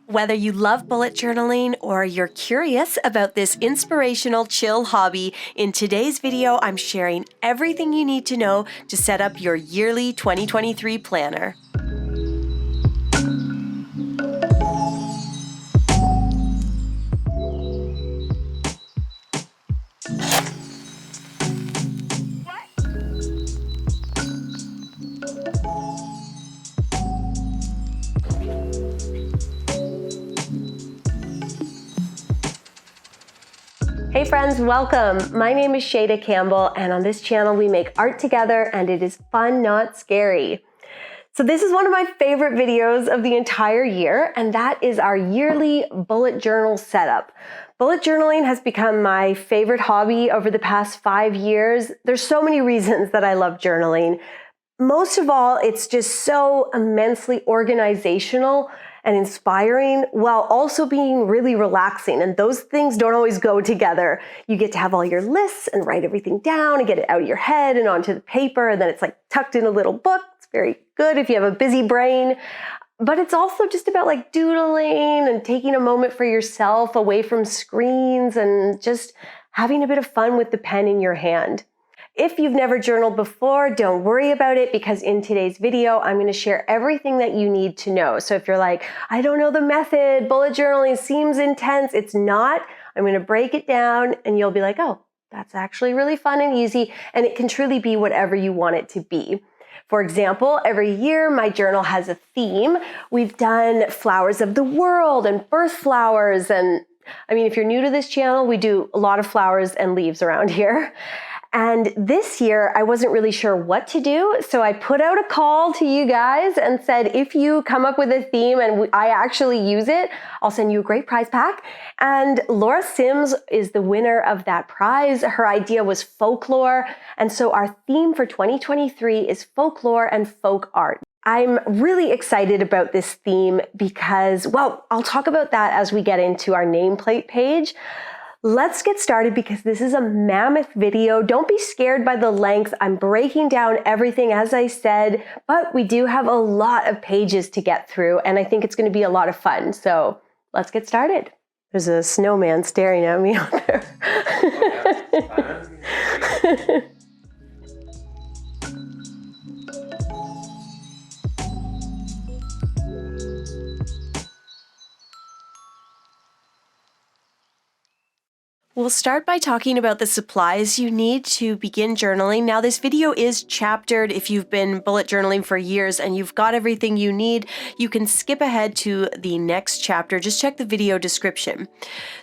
Whether you love bullet journaling or you're curious about this inspirational chill hobby, in today's video I'm sharing everything you need to know to set up your yearly 2023 planner. Hey friends, welcome! My name is Shayda Campbell, and on this channel we make art together and it is fun, not scary. So this is one of my favorite videos of the entire year, and that is our yearly bullet journal setup. Bullet journaling has become my favorite hobby over the past 5 years. There's so many reasons that I love journaling. Most of all, it's just so immensely organizational and inspiring while also being really relaxing. And those things don't always go together. You get to have all your lists and write everything down and get it out of your head and onto the paper. And then it's like tucked in a little book. It's very good if you have a busy brain. But it's also just about like doodling and taking a moment for yourself away from screens and just having a bit of fun with the pen in your hand. If you've never journaled before, don't worry about it, because in today's video, I'm going to share everything that you need to know. So if you're like, I don't know the method, bullet journaling seems intense, it's not. I'm going to break it down and you'll be like, oh, that's actually really fun and easy, and it can truly be whatever you want it to be. For example, every year my journal has a theme. We've done flowers of the world and birth flowers, and I mean, if you're new to this channel, we do a lot of flowers and leaves around here. And this year, I wasn't really sure what to do, so I put out a call to you guys and said, if you come up with a theme and I actually use it, I'll send you a great prize pack. And Laura Sims is the winner of that prize. Her idea was folklore, and so our theme for 2023 is folklore and folk art. I'm really excited about this theme because, well, I'll talk about that as we get into our nameplate page. Let's get started because this is a mammoth video. Don't be scared by the length. I'm breaking down everything as I said, but we do have a lot of pages to get through, and I think it's going to be a lot of fun. So let's get started. There's a snowman staring at me out there. We'll start by talking about the supplies you need to begin journaling. Now, this video is chaptered. If you've been bullet journaling for years and you've got everything you need, you can skip ahead to the next chapter. Just check the video description.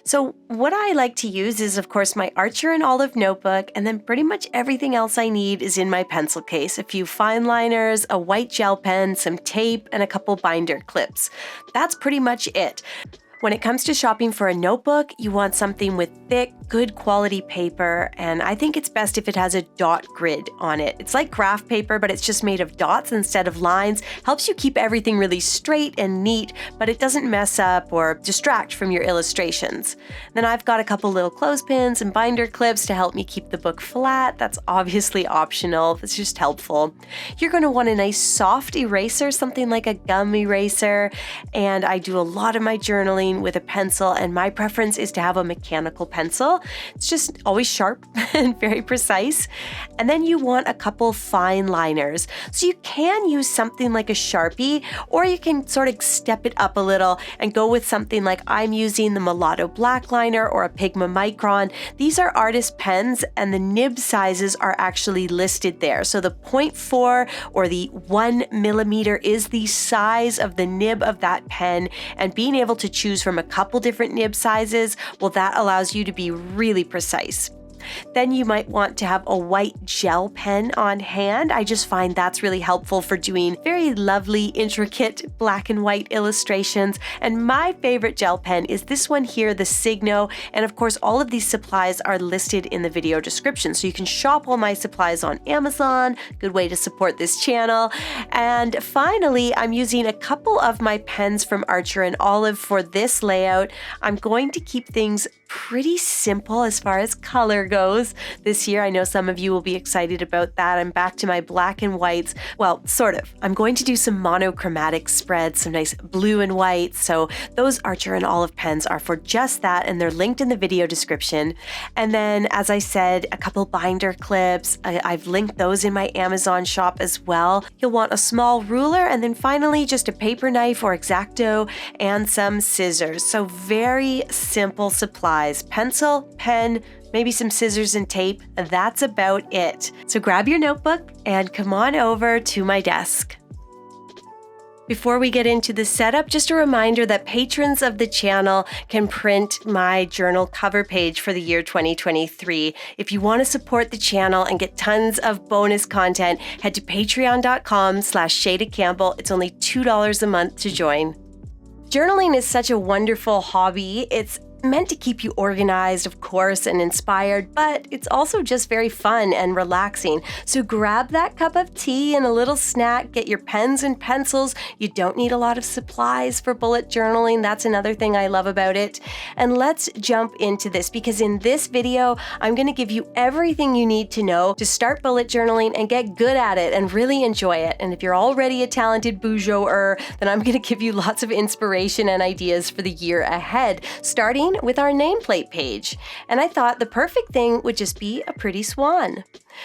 So what I like to use is, of course, my Archer and Olive notebook, and then pretty much everything else I need is in my pencil case. A few fine liners, a white gel pen, some tape, and a couple binder clips. That's pretty much it. When it comes to shopping for a notebook, you want something with thick, good quality paper, and I think it's best if it has a dot grid on it. It's like graph paper, but it's just made of dots instead of lines. Helps you keep everything really straight and neat, but it doesn't mess up or distract from your illustrations. Then I've got a couple little clothespins and binder clips to help me keep the book flat. That's obviously optional. It's just helpful. You're going to want a nice soft eraser, something like a gum eraser, and I do a lot of my journaling with a pencil, and my preference is to have a mechanical pencil. It's just always sharp and very precise. And then you want a couple fine liners. So you can use something like a Sharpie, or you can sort of step it up a little and go with something like I'm using the Mulatto Black Liner or a Pigma Micron. These are artist pens, and the nib sizes are actually listed there. So the 0.4 or the 1 millimeter is the size of the nib of that pen, and being able to choose from a couple different nib sizes, well, that allows you to be really precise. Then you might want to have a white gel pen on hand. I just find that's really helpful for doing very lovely, intricate black and white illustrations. And my favorite gel pen is this one here, the Signo. And of course, all of these supplies are listed in the video description. So you can shop all my supplies on Amazon. Good way to support this channel. And finally, I'm using a couple of my pens from Archer and Olive for this layout. I'm going to keep things pretty simple as far as color goes this year. I know some of you will be excited about that. I'm back to my black and whites. Well, sort of. I'm going to do some monochromatic spreads, some nice blue and white. So those Archer and Olive pens are for just that, and they're linked in the video description. And then, as I said, a couple binder clips. I've linked those in my Amazon shop as well. You'll want a small ruler, and then finally just a paper knife or X-Acto and some scissors. So very simple supplies. Pencil, pen, maybe some scissors and tape. That's about it. So grab your notebook and come on over to my desk. Before we get into the setup, just a reminder that patrons of the channel can print my journal cover page for the year 2023. If you want to support the channel and get tons of bonus content, head to patreon.com/Shayda Campbell. It's only $2 a month to join. Journaling is such a wonderful hobby. It's meant to keep you organized, of course, and inspired, but it's also just very fun and relaxing. So grab that cup of tea and a little snack, get your pens and pencils. You don't need a lot of supplies for bullet journaling. That's another thing I love about it. And let's jump into this, because in this video, I'm going to give you everything you need to know to start bullet journaling and get good at it and really enjoy it. And if you're already a talented Bujo-er, then I'm going to give you lots of inspiration and ideas for the year ahead, starting with our nameplate page. And I thought the perfect thing would just be a pretty swan.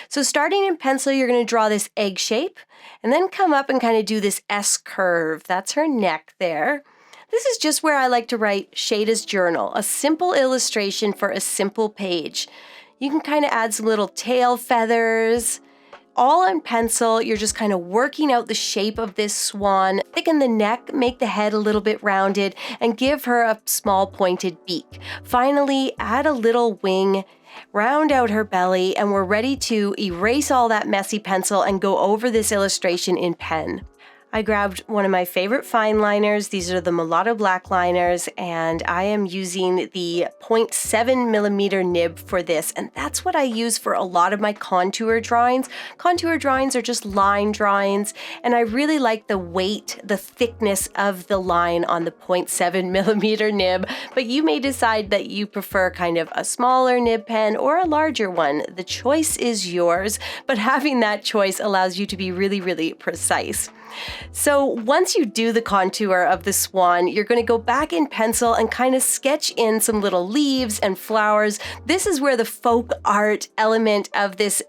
So starting in pencil, you're going to draw this egg shape and then come up and kind of do this S curve. That's her neck there. This is just where I like to write Shayda's journal, a simple illustration for a simple page. You can kind of add some little tail feathers. All in pencil, you're just kind of working out the shape of this swan. Thicken the neck, make the head a little bit rounded, and give her a small pointed beak. Finally, add a little wing, round out her belly, and we're ready to erase all that messy pencil and go over this illustration in pen. I grabbed one of my favorite fine liners. These are the Mulatto black liners, and I am using the 0.7 millimeter nib for this, and that's what I use for a lot of my contour drawings. Contour drawings are just line drawings, and I really like the weight, the thickness of the line on the 0.7 millimeter nib, but you may decide that you prefer kind of a smaller nib pen or a larger one. The choice is yours, but having that choice allows you to be really, really precise. So once you do the contour of the swan, you're going to go back in pencil and kind of sketch in some little leaves and flowers. This is where the folk art element of this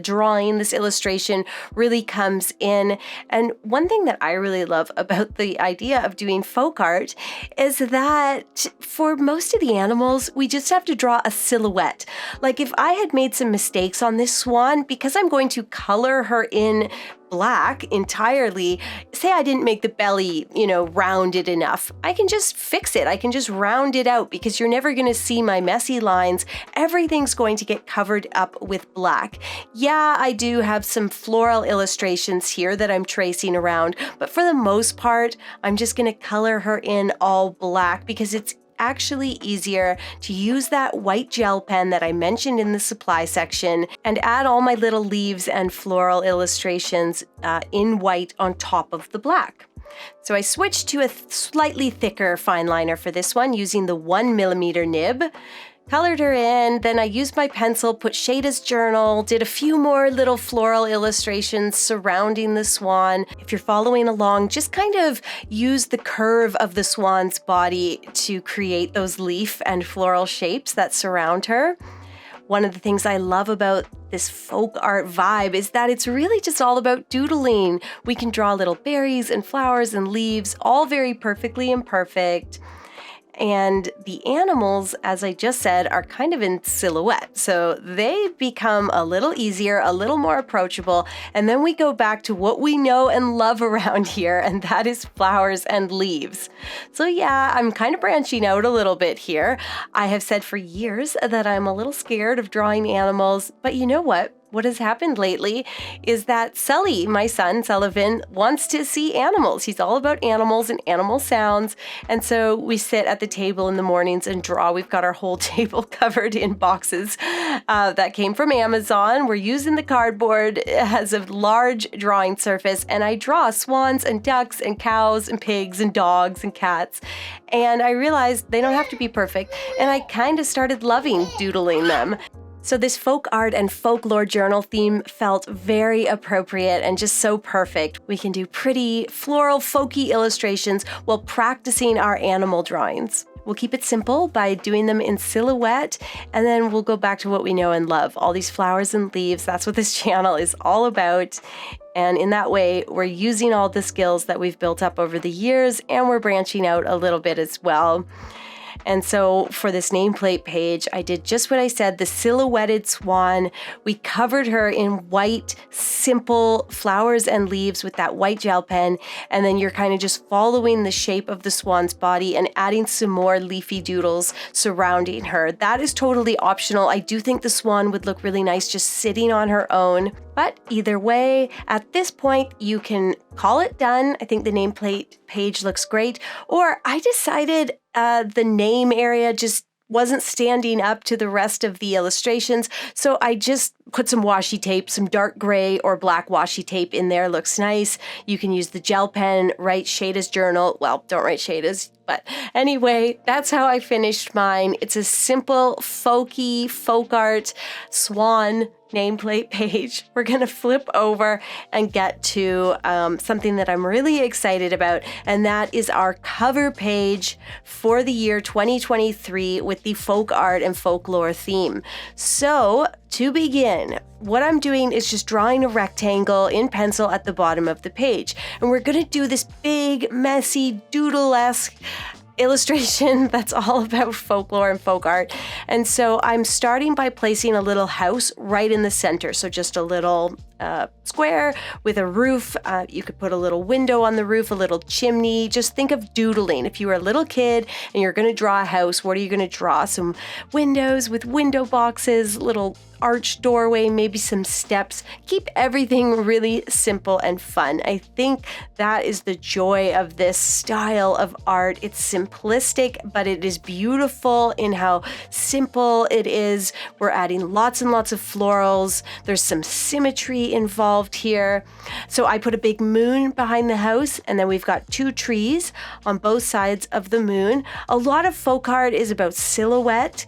drawing, this illustration, really comes in. And one thing that I really love about the idea of doing folk art is that for most of the animals, we just have to draw a silhouette. Like if I had made some mistakes on this swan, because I'm going to color her in black entirely, say I didn't make the belly, rounded enough, I can just fix it. I can just round it out, because you're never going to see my messy lines. Everything's going to get covered up with black. Yeah, I do have some floral illustrations here that I'm tracing around, but for the most part, I'm just going to color her in all black, because it's actually easier to use that white gel pen that I mentioned in the supply section and add all my little leaves and floral illustrations in white on top of the black. So I switched to a slightly thicker fine liner for this one using the 1 millimeter nib. Colored her in, then I used my pencil, put Shayda's journal, did a few more little floral illustrations surrounding the swan. If you're following along, just kind of use the curve of the swan's body to create those leaf and floral shapes that surround her. One of the things I love about this folk art vibe is that it's really just all about doodling. We can draw little berries and flowers and leaves, all very perfectly imperfect. And the animals, as I just said, are kind of in silhouette. So they become a little easier, a little more approachable. And then we go back to what we know and love around here, and that is flowers and leaves. So yeah, I'm kind of branching out a little bit here. I have said for years that I'm a little scared of drawing animals, but you know what? what has happened lately is that Sully, my son, Sullivan, wants to see animals. He's all about animals and animal sounds. And so we sit at the table in the mornings and draw. We've got our whole table covered in boxes that came from Amazon. We're using the cardboard. It has a large drawing surface, and I draw swans and ducks and cows and pigs and dogs and cats. And I realized they don't have to be perfect. And I kind of started loving doodling them. So this folk art and folklore journal theme felt very appropriate and just so perfect. We can do pretty floral folky illustrations while practicing our animal drawings. We'll keep it simple by doing them in silhouette, and then we'll go back to what we know and love, all these flowers and leaves. That's what this channel is all about. And in that way, we're using all the skills that we've built up over the years, and we're branching out a little bit as well. And so for this nameplate page, I did just what I said, the silhouetted swan. We covered her in white, simple flowers and leaves with that white gel pen. And then you're kind of just following the shape of the swan's body and adding some more leafy doodles surrounding her. That is totally optional. I do think the swan would look really nice just sitting on her own. But either way, at this point, you can call it done. I think the nameplate page looks great. Or I decided the name area just wasn't standing up to the rest of the illustrations. So I just put some washi tape, some dark gray or black washi tape in there. Looks nice. You can use the gel pen, write Shayda's journal. Well, don't write Shayda's, but anyway, that's how I finished mine. It's a simple, folky, folk art swan nameplate page. We're going to flip over and get to something that I'm really excited about, and that is our cover page for the year 2023 with the folk art and folklore theme. So to begin, what I'm doing is just drawing a rectangle in pencil at the bottom of the page. And we're going to do this big, messy, doodle-esque illustration that's all about folklore and folk art. And so I'm starting by placing a little house right in the center. So just a little square with a roof. You could put a little window on the roof, a little chimney. Just think of doodling. If you were a little kid and you're going to draw a house, what are you going to draw? Some windows with window boxes, little arched doorway, maybe some steps. Keep everything really simple and fun. I think that is the joy of this style of art. It's simplistic, but it is beautiful in how simple it is. We're adding lots and lots of florals. There's some symmetry involved here. So I put a big moon behind the house, and then we've got two trees on both sides of the moon. A lot of folk art is about silhouette.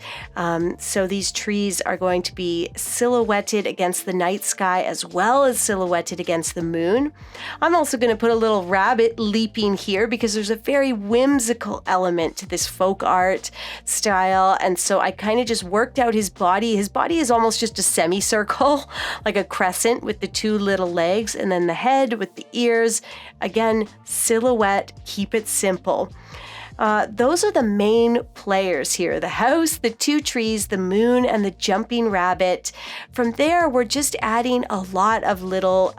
So these trees are going to be silhouetted against the night sky as well as silhouetted against the moon. I'm also going to put a little rabbit leaping here because there's a very whimsical element to this folk art style. And so I kind of just worked out his body. His body is almost just a semicircle, like a crescent with the two little legs, and then the head with the ears. Again, silhouette, keep it simple. Those are the main players here: the house, the two trees, the moon, and the jumping rabbit. From there, we're just adding a lot of little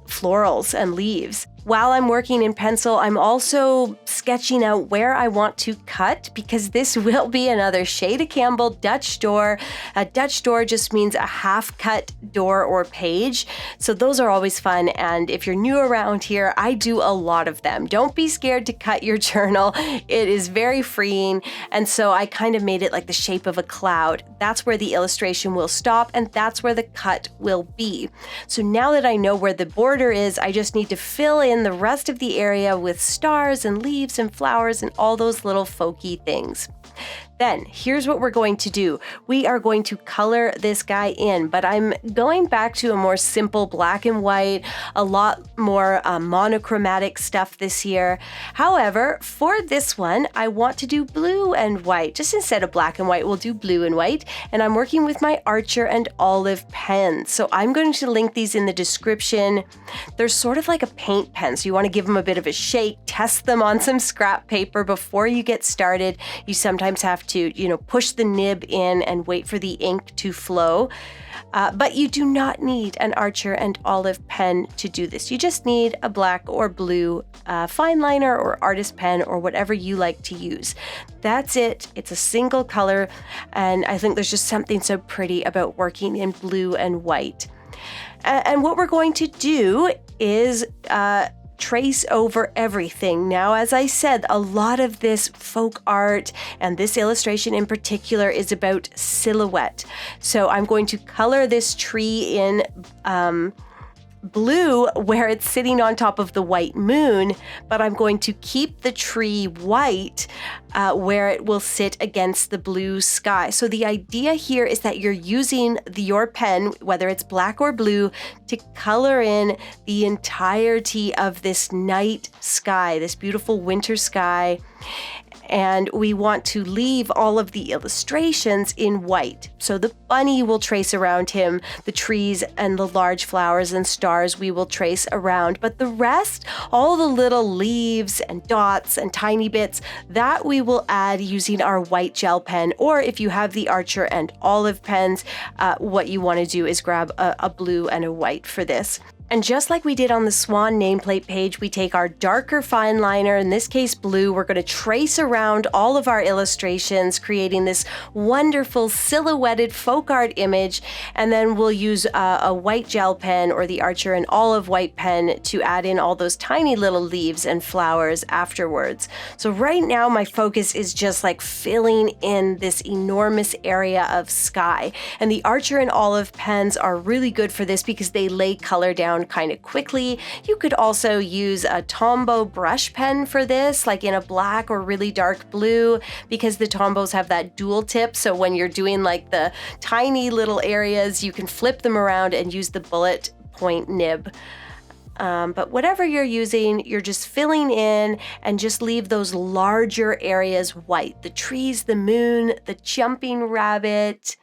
florals and leaves. While I'm working in pencil, I'm also sketching out where I want to cut, because this will be another Shayda Campbell Dutch door. A Dutch door just means a half-cut door or page. So those are always fun. And if you're new around here, I do a lot of them. Don't be scared to cut your journal. It is very freeing. And so I kind of made it like the shape of a cloud. That's where the illustration will stop, and that's where the cut will be. So now that I know where the border is, I just need to fill in the rest of the area with stars and leaves and flowers and all those little folky things. Then here's what we're going to do. We are going to color this guy in, but I'm going back to a more simple black and white, a lot more monochromatic stuff this year. However, for this one, I want to do blue and white. Just instead of black and white, we'll do blue and white. And I'm working with my Archer and Olive pens. So I'm going to link these in the description. They're sort of like a paint pen, so you want to give them a bit of a shake, test them on some scrap paper before you get started. You sometimes have to, push the nib in and wait for the ink to flow. But you do not need an Archer and Olive pen to do this. You just need a black or blue fine liner or artist pen or whatever you like to use. That's it. It's a single color, and I think there's just something so pretty about working in blue and white. And what we're going to do is trace over everything. Now, as I said, a lot of this folk art and this illustration in particular is about silhouette. So I'm going to color this tree in blue where it's sitting on top of the white moon, but I'm going to keep the tree white where it will sit against the blue sky. So the idea here is that you're using your pen, whether it's black or blue, to color in the entirety of this night sky, this beautiful winter sky. And we want to leave all of the illustrations in white. So the bunny will trace around him, the trees and the large flowers and stars we will trace around. But the rest, all the little leaves and dots and tiny bits, that we will add using our white gel pen. Or if you have the Archer and Olive pens, what you want to do is grab a blue and a white for this. And just like we did on the Swan nameplate page, we take our darker fine liner, in this case blue, we're going to trace around all of our illustrations, creating this wonderful silhouetted folk art image, and then we'll use a white gel pen or the Archer and Olive white pen to add in all those tiny little leaves and flowers afterwards. So right now my focus is just like filling in this enormous area of sky. And the Archer and Olive pens are really good for this because they lay color down kind of quickly. You could also use a Tombow brush pen for this, like in a black or really dark blue, because the Tombows have that dual tip. So when you're doing like the tiny little areas, you can flip them around and use the bullet point nib. But whatever you're using, you're just filling in and just leave those larger areas white. The trees, the moon, the jumping rabbit.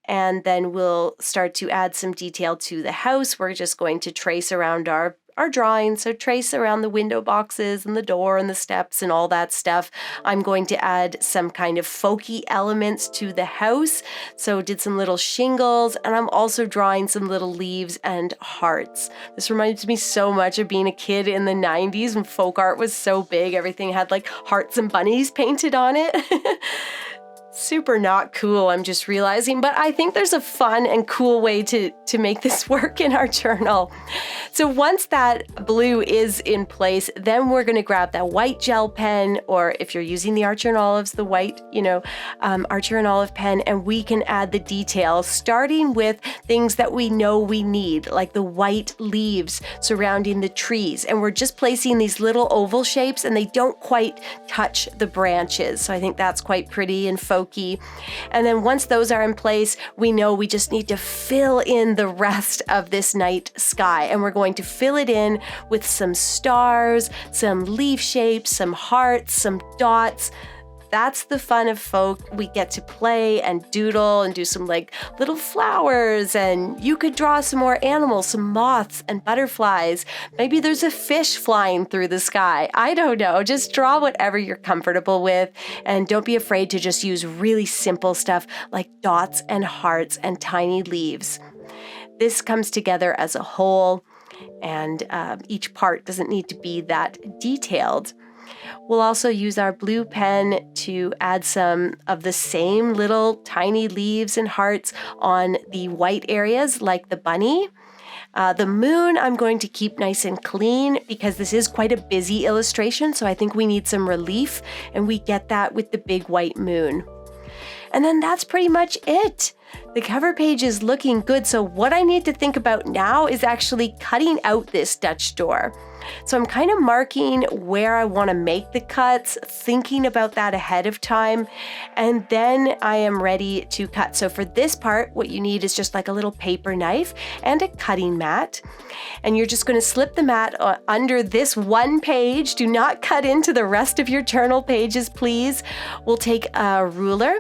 And then we'll start to add some detail to the house. We're just going to trace around our drawing. So trace around the window boxes and the door and the steps and all that stuff. I'm going to add some kind of folky elements to the house. So did some little shingles, and I'm also drawing some little leaves and hearts. This reminds me so much of being a kid in the 90s when folk art was so big. Everything had like hearts and bunnies painted on it. Super not cool, I'm just realizing, but I think there's a fun and cool way to make this work in our journal. So once that blue is in place, then we're going to grab that white gel pen, or if you're using the Archer and Olives, the white, Archer and Olive pen, and we can add the details, starting with things that we know we need, like the white leaves surrounding the trees. And we're just placing these little oval shapes, and they don't quite touch the branches. So I think that's quite pretty and folky. And then once those are in place, we know we just need to fill in the rest of this night sky. And we're going to fill it in with some stars, some leaf shapes, some hearts, some dots. That's the fun of folk. We get to play and doodle and do some like little flowers, and you could draw some more animals, some moths and butterflies. Maybe there's a fish flying through the sky. I don't know. Just draw whatever you're comfortable with, and don't be afraid to just use really simple stuff like dots and hearts and tiny leaves. This comes together as a whole, and each part doesn't need to be that detailed. We'll also use our blue pen to add some of the same little tiny leaves and hearts on the white areas like the bunny. The moon I'm going to keep nice and clean because this is quite a busy illustration, so I think we need some relief, and we get that with the big white moon. And then that's pretty much it. The cover page is looking good, so what I need to think about now is actually cutting out this Dutch door. So I'm kind of marking where I want to make the cuts, thinking about that ahead of time, and then I am ready to cut. So for this part, what you need is just like a little paper knife and a cutting mat. And you're just going to slip the mat under this one page. Do not cut into the rest of your journal pages, please. We'll take a ruler,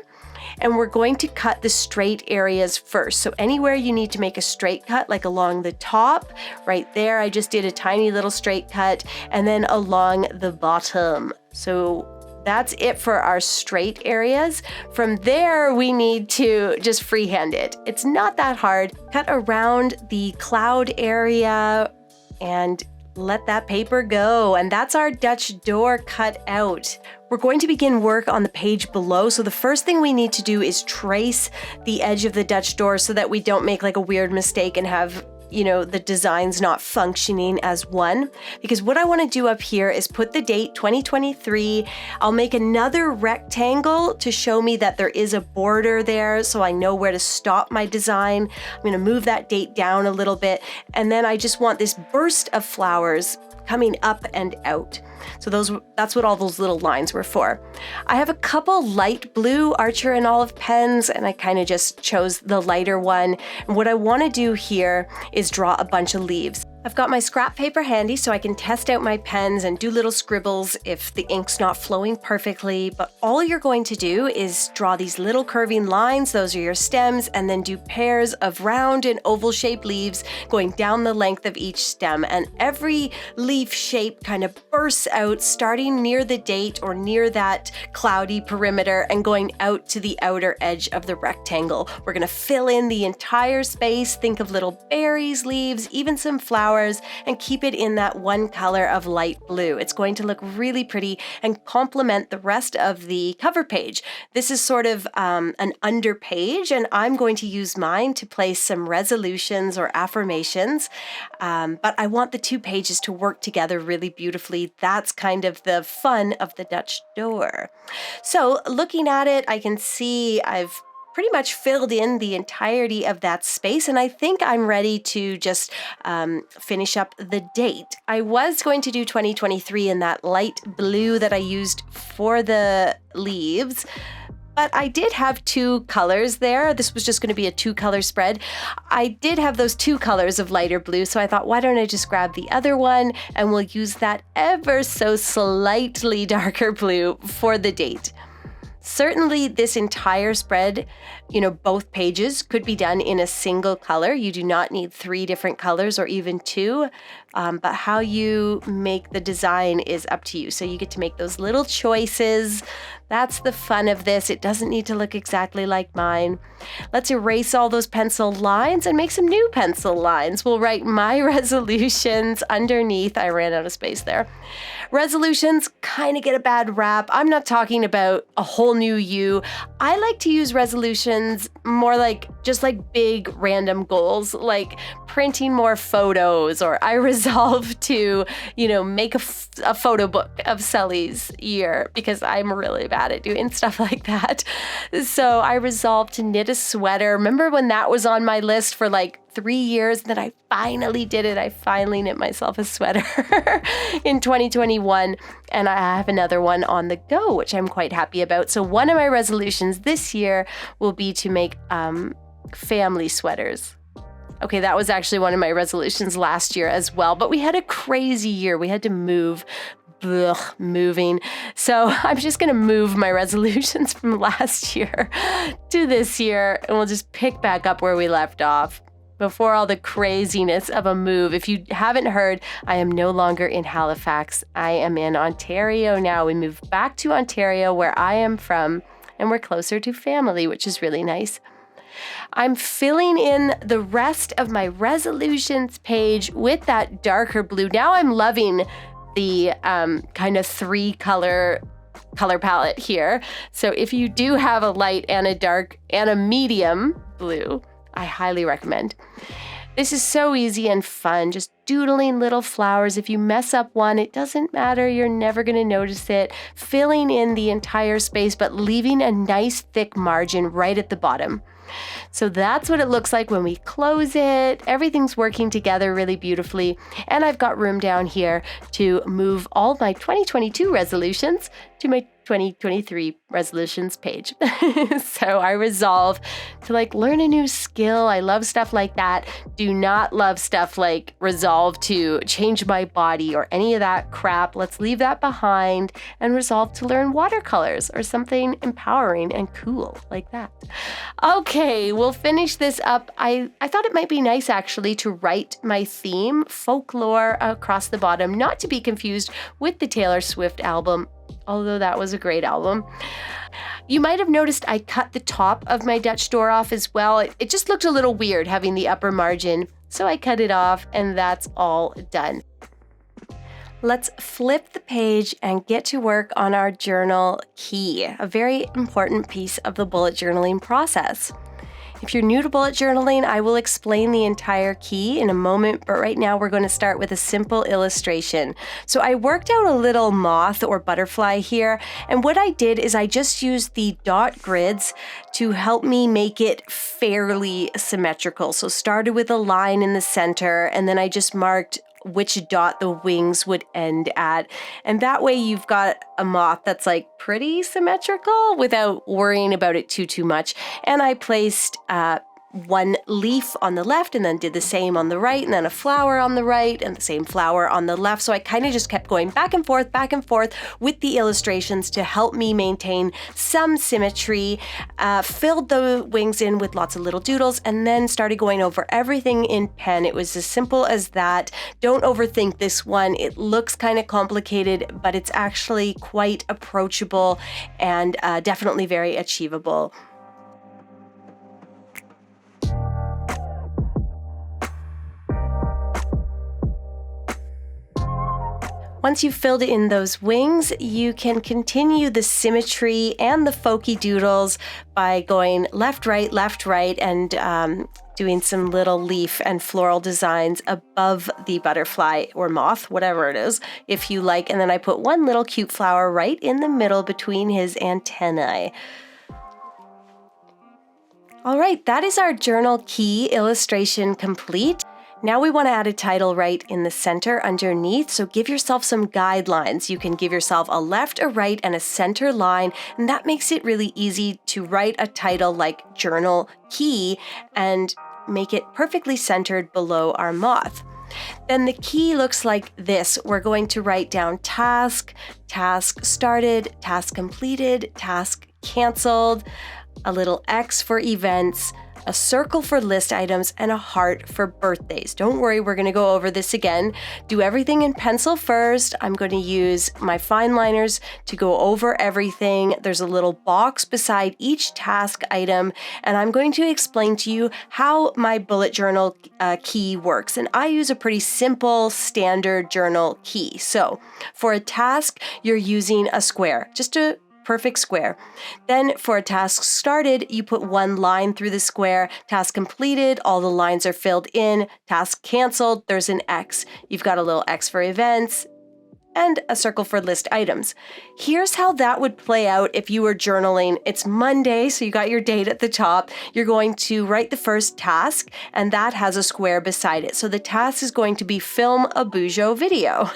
and we're going to cut the straight areas first. So anywhere you need to make a straight cut, like along the top, right there, I just did a tiny little straight cut, and then along the bottom. So that's it for our straight areas. From there, we need to just freehand it. It's not that hard. Cut around the cloud area and let that paper go. And that's our Dutch door cut out. We're going to begin work on the page below. So the first thing we need to do is trace the edge of the Dutch door so that we don't make like a weird mistake and have the design's not functioning as one. Because what I want to do up here is put the date 2023. I'll make another rectangle to show me that there is a border there so I know where to stop my design. I'm going to move that date down a little bit. And then I just want this burst of flowers coming up and out. So that's what all those little lines were for. I have a couple light blue Archer and Olive pens, and I kind of just chose the lighter one. And what I want to do here is draw a bunch of leaves. I've got my scrap paper handy so I can test out my pens and do little scribbles if the ink's not flowing perfectly, but all you're going to do is draw these little curving lines, those are your stems, and then do pairs of round and oval shaped leaves going down the length of each stem, and every leaf shape kind of bursts out starting near the date or near that cloudy perimeter and going out to the outer edge of the rectangle. We're going to fill in the entire space, think of little berries, leaves, even some flowers, and keep it in that one color of light blue. It's going to look really pretty and complement the rest of the cover page. This is sort of an under page, and I'm going to use mine to place some resolutions or affirmations, but I want the two pages to work together really beautifully. That's kind of the fun of the Dutch door. So looking at it, I can see I've pretty much filled in the entirety of that space, and I think I'm ready to just finish up the date. I was going to do 2023 in that light blue that I used for the leaves, but I did have two colors there. This was just going to be a two-color spread. I did have those two colors of lighter blue, so I thought, why don't I just grab the other one and we'll use that ever so slightly darker blue for the date. Certainly this entire spread, both pages could be done in a single color. You do not need 3 different colors or even 2, but how you make the design is up to you. So you get to make those little choices. That's the fun of this. It doesn't need to look exactly like mine. Let's erase all those pencil lines and make some new pencil lines. We'll write my resolutions underneath. I ran out of space there. Resolutions kind of get a bad rap. I'm not talking about a whole new you. I like to use resolutions more like just like big random goals, like printing more photos, or I resolve to, make a photo book of Sully's year because I'm really bad at doing stuff like that. So I resolved to knit a sweater. Remember when that was on my list for like 3 years, and then I finally did it. I finally knit myself a sweater in 2021, and I have another one on the go, which I'm quite happy about. So one of my resolutions this year will be to make family sweaters. Okay, that was actually one of my resolutions last year as well, but we had a crazy year. We had to move. Moving. So I'm just going to move my resolutions from last year to this year, and we'll just pick back up where we left off before all the craziness of a move. If you haven't heard, I am no longer in Halifax. I am in Ontario now. We moved back to Ontario, where I am from, and we're closer to family, which is really nice. I'm filling in the rest of my resolutions page with that darker blue. Now I'm loving the kind of 3-color palette here. So if you do have a light and a dark and a medium blue, I highly recommend. This is so easy and fun, just doodling little flowers. If you mess up one, it doesn't matter. You're never going to notice it. Filling in the entire space, but leaving a nice thick margin right at the bottom. So that's what it looks like when we close it. Everything's working together really beautifully. And I've got room down here to move all my 2022 resolutions to my 2023 resolutions page. So I resolve to learn a new skill. I love stuff like that. Do not love stuff like resolve to change my body or any of that crap. Let's leave that behind and resolve to learn watercolors or something empowering and cool like that. Okay, we'll finish this up. I thought it might be nice actually to write my theme, folklore, across the bottom, not to be confused with the Taylor Swift album, although that was a great album. You might have noticed I cut the top of my Dutch door off as well. It just looked a little weird having the upper margin, so I cut it off, and that's all done. Let's flip the page and get to work on our journal key, a very important piece of the bullet journaling process. If you're new to bullet journaling, I will explain the entire key in a moment, but right now we're going to start with a simple illustration. So I worked out a little moth or butterfly here, and what I did is I just used the dot grids to help me make it fairly symmetrical. So started with a line in the center, and then I just marked which dot the wings would end at. And that way you've got a moth that's like pretty symmetrical without worrying about it too much. And I placed one leaf on the left and then did the same on the right, and then a flower on the right and the same flower on the left. So I kind of just kept going back and forth with the illustrations to help me maintain some symmetry, filled the wings in with lots of little doodles, and then started going over everything in pen. It was as simple as that. Don't overthink this one. It looks kind of complicated, but it's actually quite approachable and definitely very achievable. Once you've filled in those wings, you can continue the symmetry and the folky doodles by going left, right, and doing some little leaf and floral designs above the butterfly or moth, whatever it is, if you like. And then I put one little cute flower right in the middle between his antennae. All right, that is our journal key illustration complete. Now we want to add a title right in the center underneath, so give yourself some guidelines. You can give yourself a left, a right, and a center line, and that makes it really easy to write a title like Journal Key and make it perfectly centered below our moth. Then the key looks like this. We're going to write down task, task started, task completed, task canceled, a little X for events, a circle for list items, and a heart for birthdays. Don't worry, we're going to go over this again. Do everything in pencil first. I'm going to use my fine liners to go over everything. There's a little box beside each task item, and I'm going to explain to you how my bullet journal key works. And I use a pretty simple standard journal key. So for a task, you're using a square, just a perfect square. Then for a task started, you put one line through the square. Task completed, all the lines are filled in. Task canceled, there's an X. You've got a little X for events and a circle for list items. Here's how that would play out if you were journaling. It's Monday, so you got your date at the top. You're going to write the first task, and that has a square beside it. So the task is going to be film a Bujo video.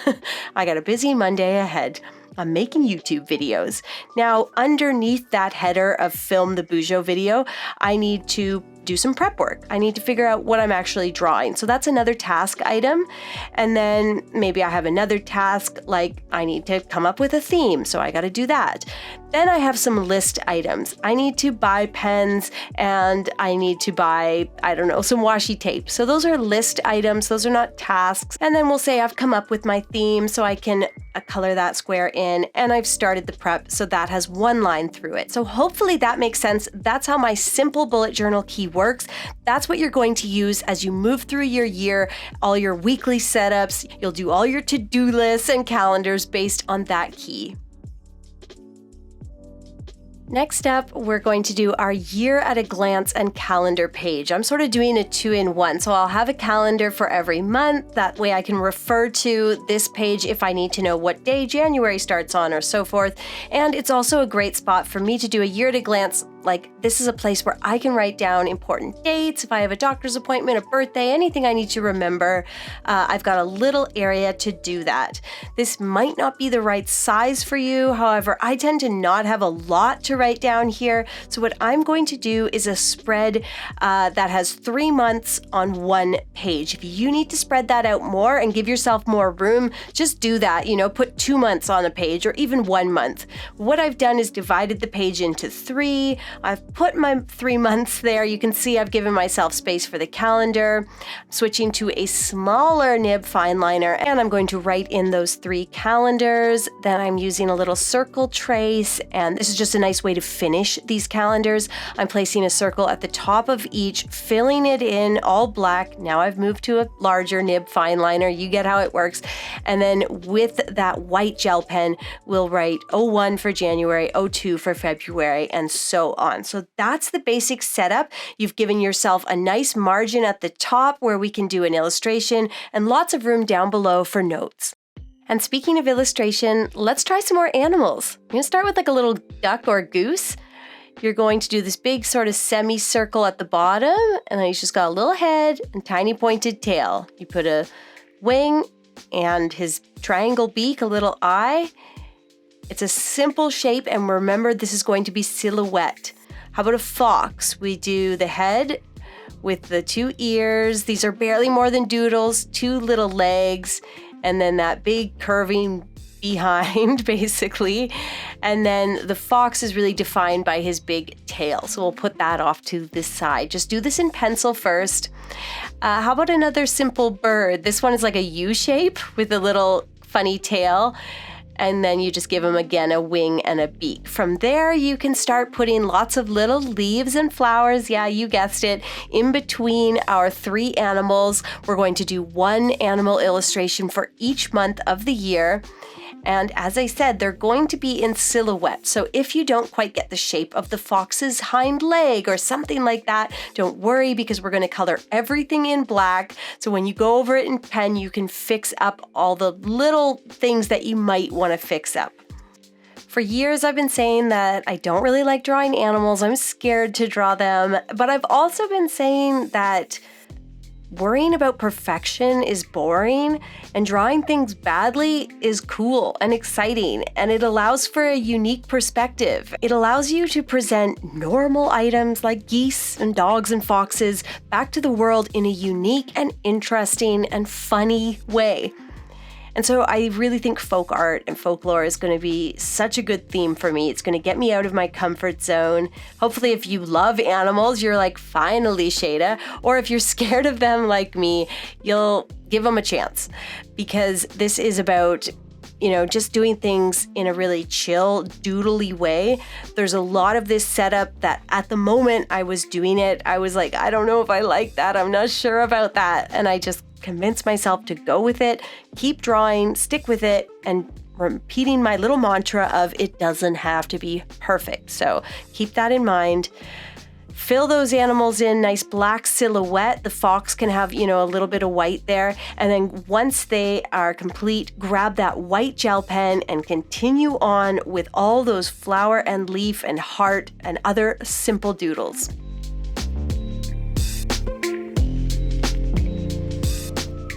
I got a busy Monday ahead. I'm making YouTube videos. Now, underneath that header of film the Bujo video, I need to do some prep work. I need to figure out what I'm actually drawing. So that's another task item. And then maybe I have another task like I need to come up with a theme. So I got to do that. Then I have some list items. I need to buy pens and I need to buy, I don't know, some washi tape. So those are list items. Those are not tasks. And then we'll say I've come up with my theme so I can color that square in, and I've started the prep. So that has one line through it. So hopefully that makes sense. That's how my simple bullet journal key works. That's what you're going to use as you move through your year, all your weekly setups. You'll do all your to-do lists and calendars based on that key. Next up, we're going to do our year at a glance and calendar page. I'm sort of doing a 2-in-1, so I'll have a calendar for every month. That way I can refer to this page if I need to know what day January starts on or so forth. And it's also a great spot for me to do a year at a glance. Like, this is a place where I can write down important dates. If I have a doctor's appointment, a birthday, anything I need to remember, I've got a little area to do that. This might not be the right size for you. However, I tend to not have a lot to write down here. So what I'm going to do is a spread that has 3 months on one page. If you need to spread that out more and give yourself more room, just do that. You know, put 2 months on a page or even 1 month. What I've done is divided the page into 3. I've put my 3 months there. You can see I've given myself space for the calendar. I'm switching to a smaller nib fine liner, and I'm going to write in those 3 calendars. Then I'm using a little circle trace, and this is just a nice way to finish these calendars. I'm placing a circle at the top of each, filling it in all black. Now I've moved to a larger nib fine liner. You get how it works. And then with that white gel pen, we'll write 01 for January, 02 for February, and so on. So that's the basic setup. You've given yourself a nice margin at the top where we can do an illustration, and lots of room down below for notes. And speaking of illustration, let's try some more animals. I'm going to start with like a little duck or goose. You're going to do this big sort of semicircle at the bottom, and then he's just got a little head and tiny pointed tail. You put a wing and his triangle beak, a little eye. It's a simple shape, and remember, this is going to be silhouette. How about a fox? We do the head with the 2 ears. These are barely more than doodles, 2 little legs, and then that big curving behind, basically. And then the fox is really defined by his big tail. So we'll put that off to this side. Just do this in pencil first. How about another simple bird? This one is like a U shape with a little funny tail. And then you just give him again a wing and a beak. From there, you can start putting lots of little leaves and flowers. Yeah, you guessed it. In between our 3 animals, we're going to do 1 animal illustration for each month of the year. And as I said, they're going to be in silhouette. So if you don't quite get the shape of the fox's hind leg or something like that, don't worry, because we're going to color everything in black. So when you go over it in pen, you can fix up all the little things that you might want to fix up. For years, I've been saying that I don't really like drawing animals. I'm scared to draw them. But I've also been saying that worrying about perfection is boring, and drawing things badly is cool and exciting, and it allows for a unique perspective. It allows you to present normal items like geese and dogs and foxes back to the world in a unique and interesting and funny way. And so I really think folk art and folklore is going to be such a good theme for me. It's going to get me out of my comfort zone. Hopefully, if you love animals, you're like, finally, Shayda. Or if you're scared of them like me, you'll give them a chance. Because this is about, just doing things in a really chill, doodly way. There's a lot of this setup that at the moment I was doing it, I was like, I don't know if I like that. I'm not sure about that. And I just convince myself to go with it, keep drawing, stick with it, and repeating my little mantra of it doesn't have to be perfect. So keep that in mind. Fill those animals in, nice black silhouette. The fox can have, a little bit of white there. And then once they are complete, grab that white gel pen and continue on with all those flower and leaf and heart and other simple doodles.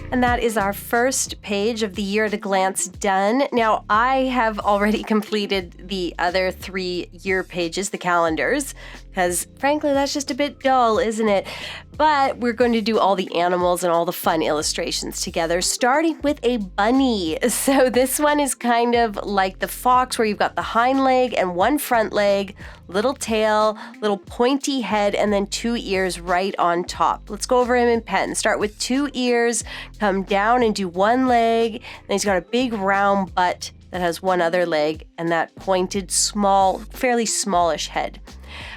And that is our first page of the year at a glance done. Now, I have already completed the other 3 year pages, the calendars, because frankly, that's just a bit dull, isn't it? But we're going to do all the animals and all the fun illustrations together, starting with a bunny. So this one is kind of like the fox, where you've got the hind leg and 1 front leg, little tail, little pointy head, and then 2 ears right on top. Let's go over him in pen. Start with 2 ears, come down and do 1 leg. Then he's got a big round butt that has 1 other leg and that pointed, small, fairly smallish head.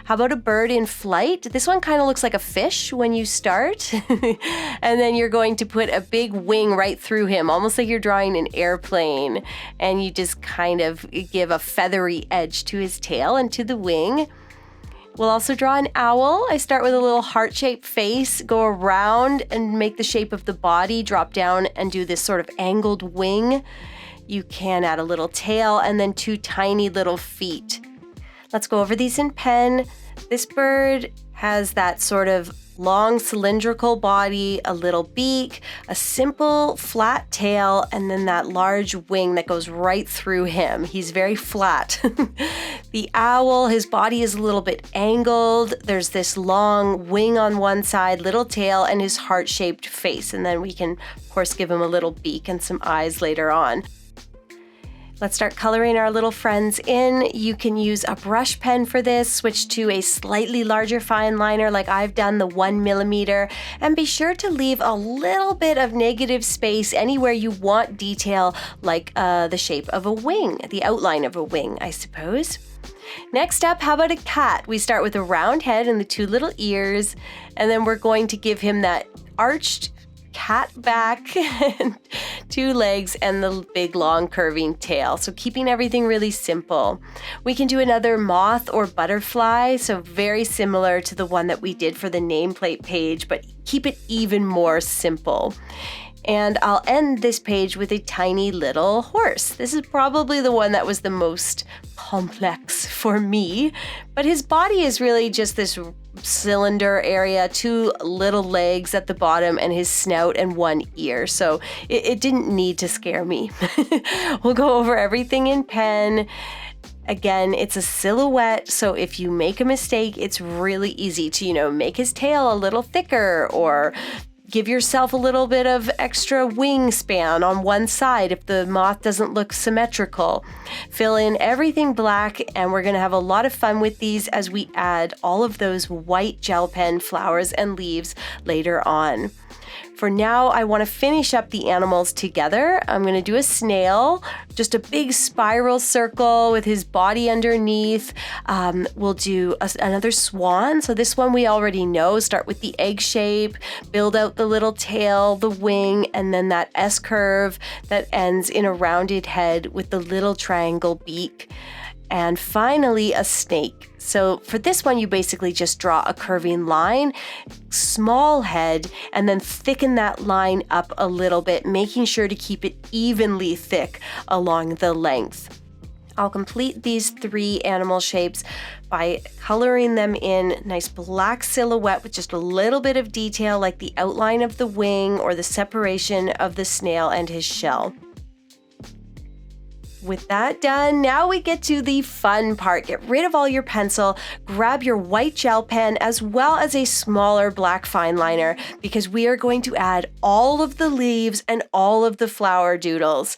How about a bird in flight? This one kind of looks like a fish when you start. And then you're going to put a big wing right through him, almost like you're drawing an airplane. And you just kind of give a feathery edge to his tail and to the wing. We'll also draw an owl. I start with a little heart-shaped face, go around and make the shape of the body, drop down and do this sort of angled wing. You can add a little tail and then 2 tiny little feet. Let's go over these in pen. This bird has that sort of long cylindrical body, a little beak, a simple flat tail, and then that large wing that goes right through him. He's very flat. The owl, his body is a little bit angled. There's this long wing on one side, little tail, and his heart-shaped face. And then we can, of course, give him a little beak and some eyes later on. Let's start coloring our little friends in. You can use a brush pen for this, switch to a slightly larger fine liner like I've done, the 1mm, and be sure to leave a little bit of negative space anywhere you want detail, like the shape of a wing, the outline of a wing, I suppose. Next up, how about a cat? We start with a round head and the 2 little ears, and then we're going to give him that arched cat back and 2 legs and the big long curving tail. So keeping everything really simple. We can do another moth or butterfly, so very similar to the one that we did for the nameplate page, but keep it even more simple. And I'll end this page with a tiny little horse. This is probably the one that was the most complex for me, but his body is really just this cylinder area, 2 little legs at the bottom, and his snout and 1 ear. So it didn't need to scare me. We'll go over everything in pen. Again, it's a silhouette, so if you make a mistake, it's really easy to, make his tail a little thicker, or give yourself a little bit of extra wingspan on one side if the moth doesn't look symmetrical. Fill in everything black, and we're going to have a lot of fun with these as we add all of those white gel pen flowers and leaves later on. For now, I want to finish up the animals together. I'm going to do a snail, just a big spiral circle with his body underneath. We'll do another swan. So this one we already know. Start with the egg shape, build out the little tail, the wing, and then that S curve that ends in a rounded head with the little triangle beak. And finally, a snake. So for this one, you basically just draw a curving line, small head, and then thicken that line up a little bit, making sure to keep it evenly thick along the length. I'll complete these 3 animal shapes by coloring them in nice black silhouette with just a little bit of detail, like the outline of the wing or the separation of the snail and his shell. With that done, now we get to the fun part. Get rid of all your pencil, grab your white gel pen as well as a smaller black fine liner, because we are going to add all of the leaves and all of the flower doodles.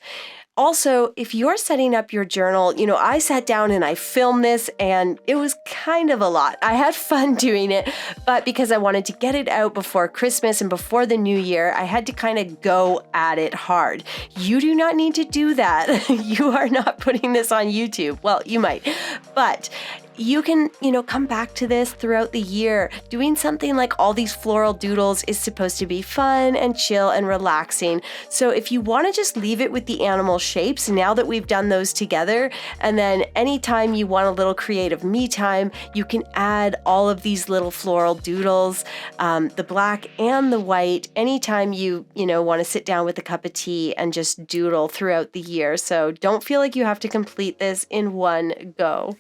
Also, if you're setting up your journal, I sat down and I filmed this, and it was kind of a lot. I had fun doing it, but because I wanted to get it out before Christmas and before the new year, I had to kind of go at it hard. You do not need to do that. You are not putting this on YouTube. Well, you might, but you can, come back to this throughout the year. Doing something like all these floral doodles is supposed to be fun and chill and relaxing. So if you want to just leave it with the animal shapes, now that we've done those together, and then anytime you want a little creative me time, you can add all of these little floral doodles, the black and the white, anytime you want to sit down with a cup of tea and just doodle throughout the year. So don't feel like you have to complete this in one go.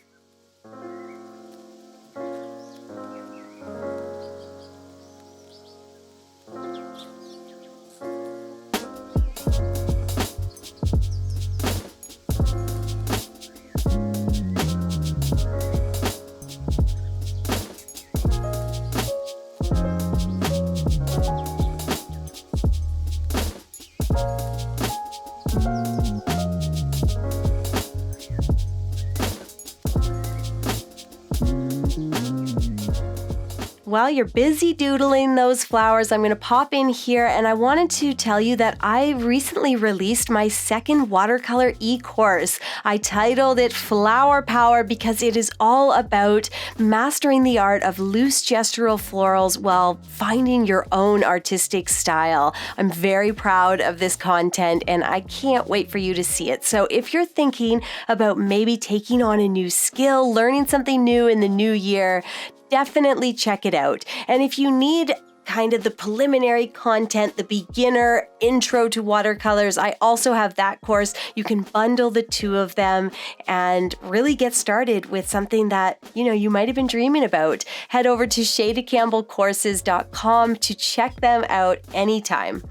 While you're busy doodling those flowers, I'm going to pop in here, and I wanted to tell you that I recently released my 2nd watercolor e-course. I titled it Flower Power because it is all about mastering the art of loose gestural florals while finding your own artistic style. I'm very proud of this content, and I can't wait for you to see it. So if you're thinking about maybe taking on a new skill, learning something new in the new year, definitely check it out. And if you need kind of the preliminary content, the beginner intro to watercolors, I also have that course. You can bundle the 2 of them and really get started with something that, you might have been dreaming about. Head over to ShaydaCampbellCourses.com to check them out anytime.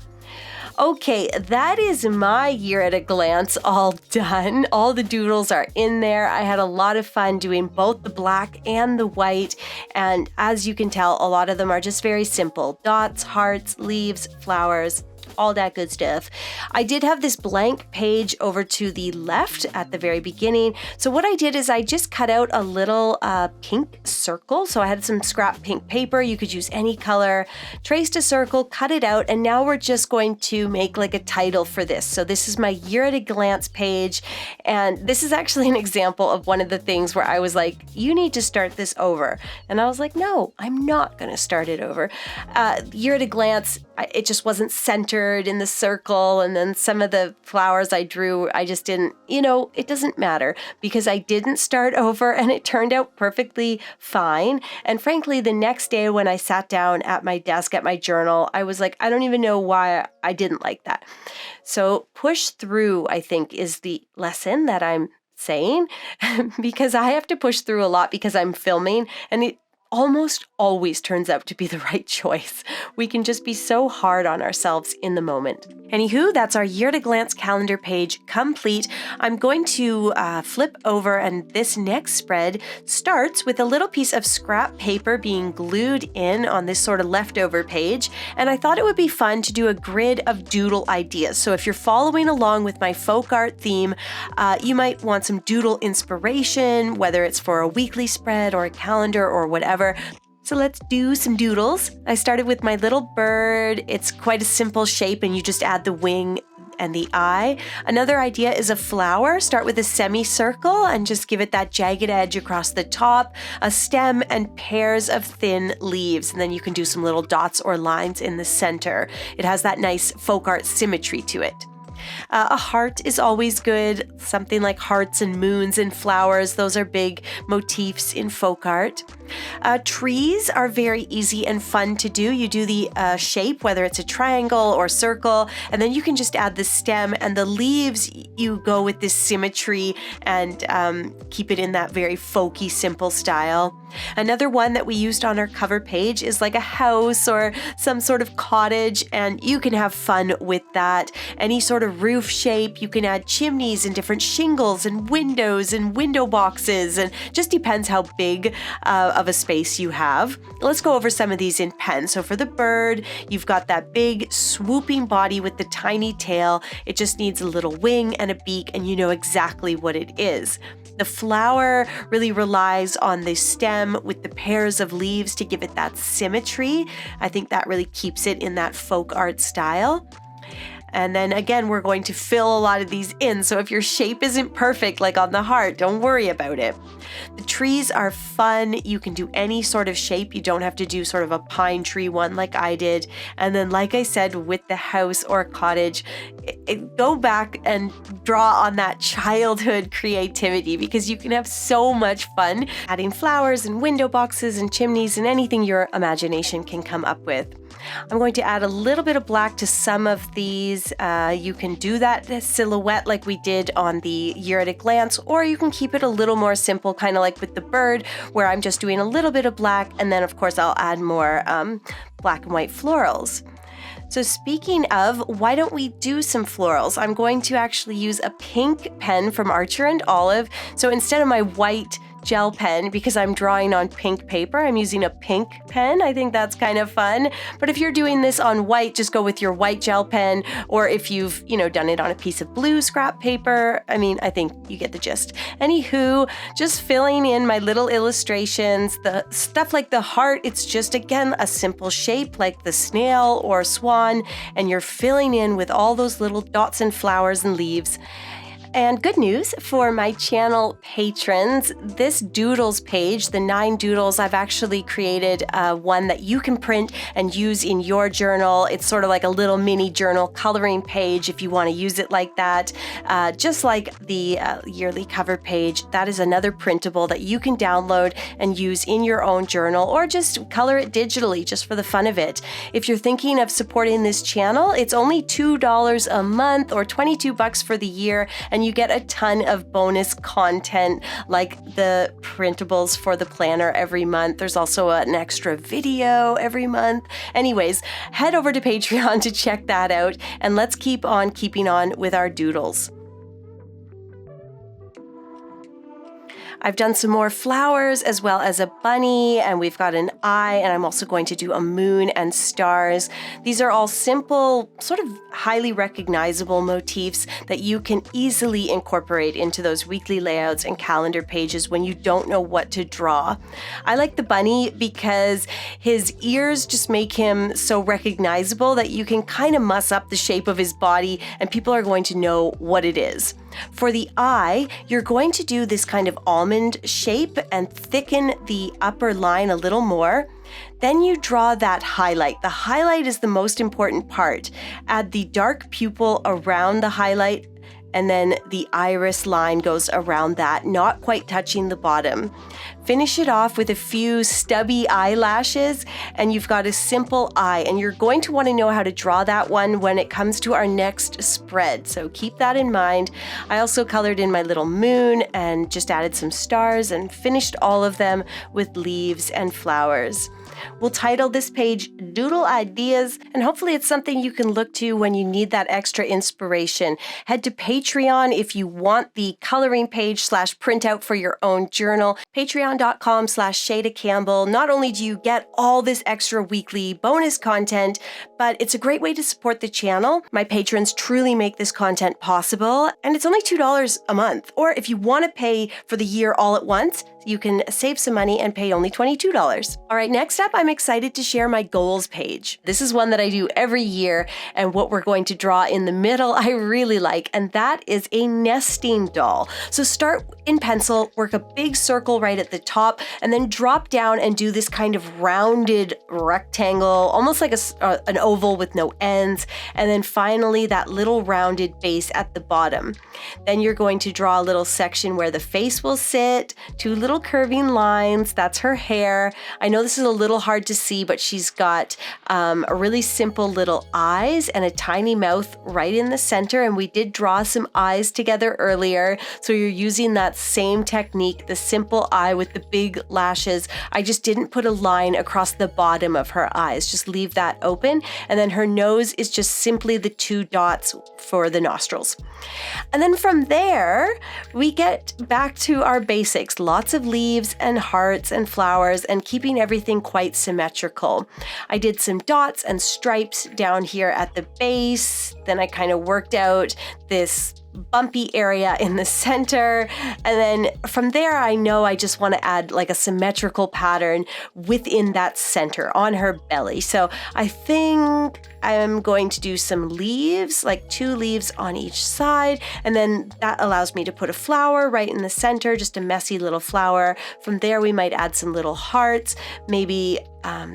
Okay, that is my year at a glance all done. All the doodles are in there. I had a lot of fun doing both the black and the white. And as you can tell, a lot of them are just very simple. Dots, hearts, leaves, flowers. all that good stuff. I did have this blank page over to the left at the very beginning. So what I did is I just cut out a little pink circle. So I had some scrap pink paper. You could use any color, traced a circle, cut it out, and now we're just going to make like a title for this. So this is my year at a glance page, and this is actually an example of one of the things where I was like, you need to start this over. And I was like, no, I'm not going to start it over. Year at a glance, it just wasn't centered in the circle. And then some of the flowers I drew, I just didn't, it doesn't matter because I didn't start over and it turned out perfectly fine. And frankly, the next day when I sat down at my desk at my journal, I was like, I don't even know why I didn't like that. So push through, I think, is the lesson that I'm saying because I have to push through a lot because I'm filming, and it almost always turns out to be the right choice. We can just be so hard on ourselves in the moment. Anywho, that's our year at a glance calendar page complete. I'm going to flip over, and this next spread starts with a little piece of scrap paper being glued in on this sort of leftover page. And I thought it would be fun to do a grid of doodle ideas. So if you're following along with my folk art theme, you might want some doodle inspiration, whether it's for a weekly spread or a calendar or whatever. So let's do some doodles. I started with my little bird. It's quite a simple shape, and you just add the wing and the eye. Another idea is a flower. Start with a semicircle and just give it that jagged edge across the top, a stem, and pairs of thin leaves. And then you can do some little dots or lines in the center. It has that nice folk art symmetry to it. A heart is always good, something like hearts and moons and flowers. Those are big motifs in folk art. Trees are very easy and fun to do. You do the shape, whether it's a triangle or circle, and then you can just add the stem, and the leaves, you go with this symmetry and keep it in that very folky, simple style. Another one that we used on our cover page is like a house or some sort of cottage, and you can have fun with that. Any sort of roof shape, you can add chimneys and different shingles and windows and window boxes, and just depends how big of a space you have. Let's go over some of these in pen. So for the bird, you've got that big swooping body with the tiny tail. It just needs a little wing and a beak, and you know exactly what it is. The flower really relies on the stem with the pairs of leaves to give it that symmetry. I think that really keeps it in that folk art style. And then again, we're going to fill a lot of these in. So if your shape isn't perfect, like on the heart, don't worry about it. The trees are fun. You can do any sort of shape. You don't have to do sort of a pine tree one like I did. And then, like I said, with the house or cottage, go back and draw on that childhood creativity, because you can have so much fun adding flowers and window boxes and chimneys and anything your imagination can come up with. I'm going to add a little bit of black to some of these. You can do that silhouette like we did on the year at a glance, or you can keep it a little more simple, kind of like with the bird, where I'm just doing a little bit of black, and then of course I'll add more black and white florals. So speaking of, why don't we do some florals? I'm going to actually use a pink pen from Archer and Olive. So instead of my white gel pen, because I'm drawing on pink paper, I'm using a pink pen. I think that's kind of fun. But if you're doing this on white, just go with your white gel pen. Or if you've, done it on a piece of blue scrap paper, I think you get the gist. Anywho, just filling in my little illustrations, the stuff like the heart, it's just, again, a simple shape like the snail or swan, and you're filling in with all those little dots and flowers and leaves. And good news for my channel patrons, this doodles page, the 9 doodles, I've actually created one that you can print and use in your journal. It's sort of like a little mini journal coloring page if you want to use it like that. Just like the yearly cover page, that is another printable that you can download and use in your own journal, or just color it digitally just for the fun of it. If you're thinking of supporting this channel, it's only $2 a month or $22 for the year, and you get a ton of bonus content like the printables for the planner every month. There's also an extra video every month. Anyways, head over to Patreon to check that out, and let's keep on keeping on with our doodles. I've done some more flowers as well as a bunny, and we've got an eye, and I'm also going to do a moon and stars. These are all simple, sort of highly recognizable motifs that you can easily incorporate into those weekly layouts and calendar pages when you don't know what to draw. I like the bunny because his ears just make him so recognizable that you can kind of muss up the shape of his body and people are going to know what it is. For the eye, you're going to do this kind of almond shape and thicken the upper line a little more. Then you draw that highlight. The highlight is the most important part. Add the dark pupil around the highlight, and then the iris line goes around that, not quite touching the bottom. Finish it off with a few stubby eyelashes, and you've got a simple eye, and you're going to want to know how to draw that one when it comes to our next spread, so keep that in mind. I also colored in my little moon and just added some stars and finished all of them with leaves and flowers. We'll title this page Doodle Ideas, and hopefully it's something you can look to when you need that extra inspiration. Head to Patreon if you want the coloring page / printout for your own journal. Patreon.com/Shayda Campbell. Not only do you get all this extra weekly bonus content, but it's a great way to support the channel. My patrons truly make this content possible, and it's only $2 a month. Or if you want to pay for the year all at once, you can save some money and pay only $22. All right, next up, I'm excited to share my goals page. This is one that I do every year, and what we're going to draw in the middle I really like, and that is a nesting doll. So start in pencil, work a big circle right at the top, and then drop down and do this kind of rounded rectangle, almost like an oval with no ends, and then finally that little rounded base at the bottom. Then you're going to draw a little section where the face will sit, two little curving lines, that's her hair. I know this is a little hard to see, but she's got a really simple little eyes and a tiny mouth right in the center, and we did draw some eyes together earlier, so you're using that same technique, the simple eye with the big lashes. I just didn't put a line across the bottom of her eyes, just leave that open, and then her nose is just simply the two dots for the nostrils. And then from there, we get back to our basics, lots of leaves and hearts and flowers, and keeping everything quite symmetrical. I did some dots and stripes down here at the base. Then I kind of worked out this bumpy area in the center. And then from there, I know I just want to add like a symmetrical pattern within that center on her belly. So I think I'm going to do some leaves, like 2 leaves on each side. And then that allows me to put a flower right in the center, just a messy little flower. From there, we might add some little hearts, maybe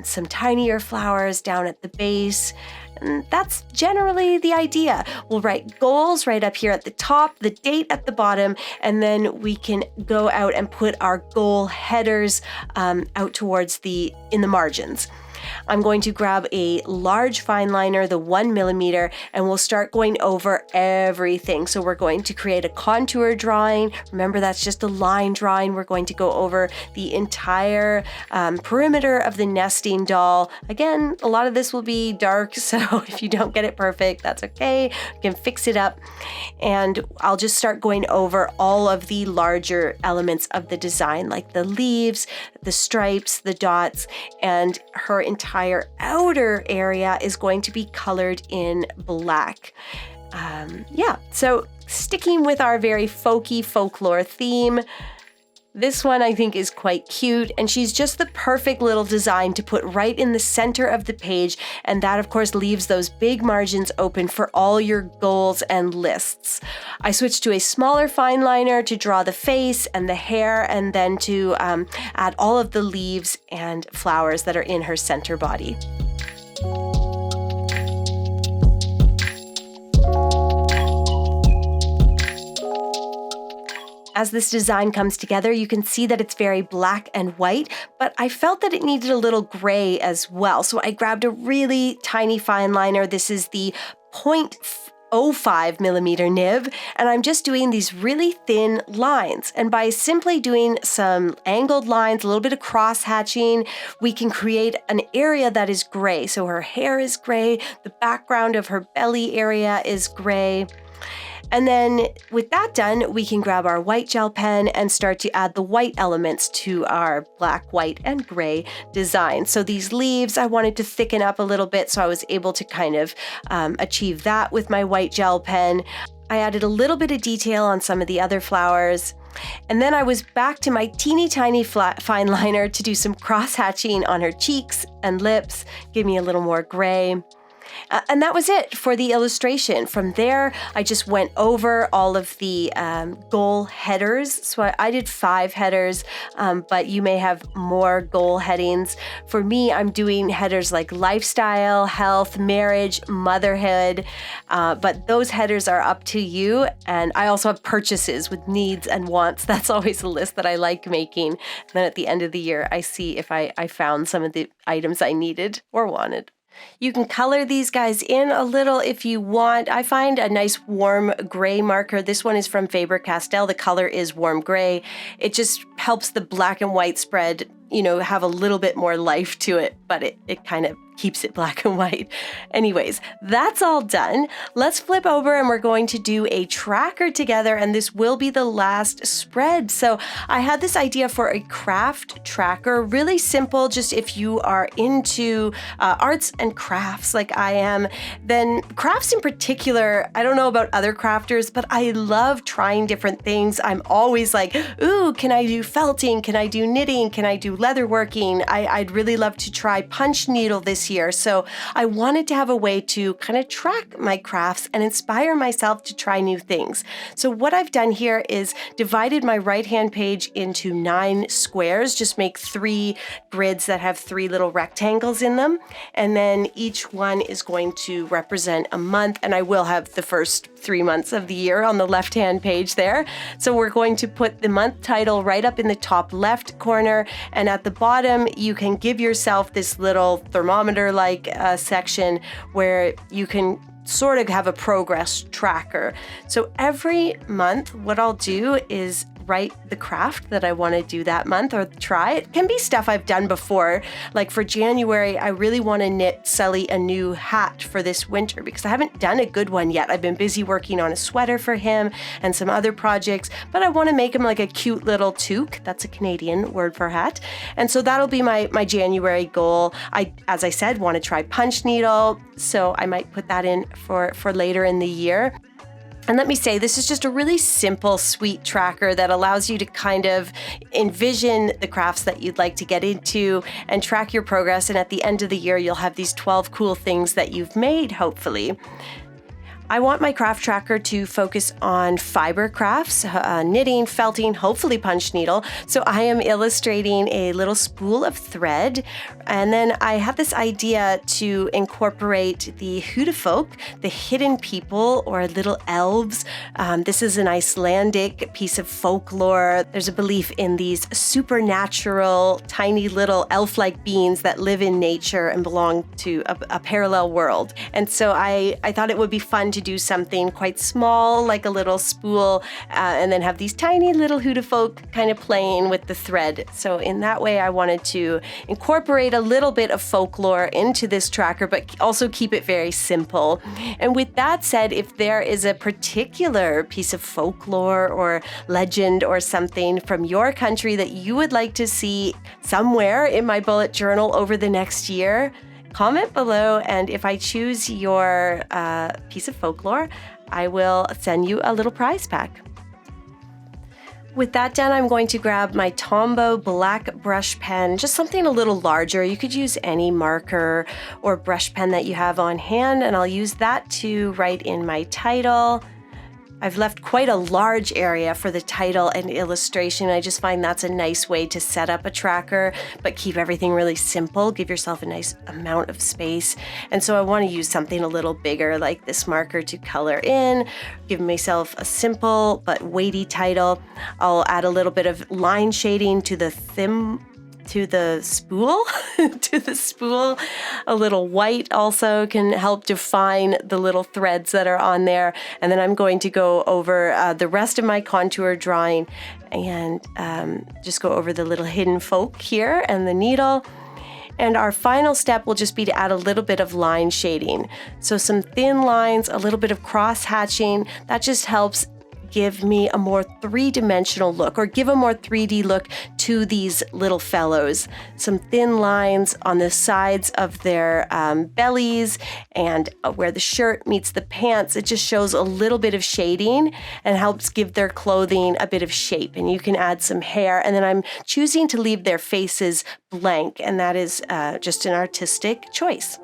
some tinier flowers down at the base. And that's generally the idea. We'll write goals right up here at the top, the date at the bottom, and then we can go out and put our goal headers out towards in the margins. I'm going to grab a large fine liner, the 1mm, and we'll start going over everything. So we're going to create a contour drawing. Remember, that's just a line drawing. We're going to go over the entire perimeter of the nesting doll. Again, a lot of this will be dark, so if you don't get it perfect, that's okay. You can fix it up. And I'll just start going over all of the larger elements of the design, like the leaves, the stripes, the dots, and her entire outer area is going to be colored in black. So sticking with our very folky folklore theme, this one I think is quite cute, and she's just the perfect little design to put right in the center of the page, and that of course leaves those big margins open for all your goals and lists. I switched to a smaller fine liner to draw the face and the hair, and then to add all of the leaves and flowers that are in her center body. As this design comes together, you can see that it's very black and white, but I felt that it needed a little gray as well. So I grabbed a really tiny fine liner. This is the 0.05mm nib, and I'm just doing these really thin lines. And by simply doing some angled lines, a little bit of cross hatching, we can create an area that is gray. So her hair is gray, the background of her belly area is gray. And then with that done, we can grab our white gel pen and start to add the white elements to our black, white, and gray design. So these leaves, I wanted to thicken up a little bit, so I was able to kind of achieve that with my white gel pen. I added a little bit of detail on some of the other flowers. And then I was back to my teeny tiny fine liner to do some cross-hatching on her cheeks and lips, give me a little more gray. And that was it for the illustration. From there, I just went over all of the goal headers. So I did 5 headers, but you may have more goal headings. For me, I'm doing headers like lifestyle, health, marriage, motherhood, but those headers are up to you. And I also have purchases with needs and wants. That's always a list that I like making. And then at the end of the year, I see if I found some of the items I needed or wanted. You can color these guys in a little if you want. I find a nice warm gray marker. This one is from Faber-Castell. The color is warm gray. It just helps the black and white spread, have a little bit more life to it, but it kind of keeps it black and white. Anyways, that's all done. Let's flip over and we're going to do a tracker together, and this will be the last spread. So I had this idea for a craft tracker, really simple. Just if you are into arts and crafts like I am, then crafts in particular, I don't know about other crafters, but I love trying different things. I'm always like, ooh, can I do felting? Can I do knitting? Can I do leatherworking? I'd really love to try punch needle this year. So I wanted to have a way to kind of track my crafts and inspire myself to try new things. So what I've done here is divided my right-hand page into 9 squares. Just make 3 grids that have 3 little rectangles in them. And then each one is going to represent a month. And I will have the first 3 months of the year on the left-hand page there. So we're going to put the month title right up in the top left corner. And at the bottom, you can give yourself this little thermometer-like section where you can sort of have a progress tracker. So every month, what I'll do is write the craft that I want to do that month or try. It can be stuff I've done before. Like for January, I really want to knit Sully a new hat for this winter because I haven't done a good one yet. I've been busy working on a sweater for him and some other projects, but I want to make him like a cute little toque. That's a Canadian word for hat. And so that'll be my January goal. As I said, want to try punch needle. So I might put that in for later in the year. And let me say, this is just a really simple, sweet tracker that allows you to kind of envision the crafts that you'd like to get into and track your progress. And at the end of the year, you'll have these 12 cool things that you've made, hopefully. I want my craft tracker to focus on fiber crafts, knitting, felting, hopefully punch needle. So I am illustrating a little spool of thread. And then I have this idea to incorporate the Hudefolk, the hidden people or little elves. This is an Icelandic piece of folklore. There's a belief in these supernatural, tiny little elf-like beings that live in nature and belong to a parallel world. And so I thought it would be fun to do something quite small, like a little spool, and then have these tiny little Hudefolk kind of playing with the thread. So in that way, I wanted to incorporate a little bit of folklore into this tracker, but also keep it very simple. And with that said, if there is a particular piece of folklore or legend or something from your country that you would like to see somewhere in my bullet journal over the next year, comment below, and if I choose your piece of folklore, I will send you a little prize pack. With that done, I'm going to grab my Tombow black brush pen, just something a little larger. You could use any marker or brush pen that you have on hand, and I'll use that to write in my title. I've left quite a large area for the title and illustration. I just find that's a nice way to set up a tracker, but keep everything really simple. Give yourself a nice amount of space. And so I want to use something a little bigger like this marker to color in, give myself a simple but weighty title. I'll add a little bit of line shading to the spool, A little white also can help define the little threads that are on there. And then I'm going to go over the rest of my contour drawing and just go over the little hidden folk here and the needle. And our final step will just be to add a little bit of line shading. So some thin lines, a little bit of cross hatching, that just helps give me a more three-dimensional look, or give a more 3D look to these little fellows. Some thin lines on the sides of their bellies and where the shirt meets the pants. It just shows a little bit of shading and helps give their clothing a bit of shape. And you can add some hair. And then I'm choosing to leave their faces blank, and that is just an artistic choice.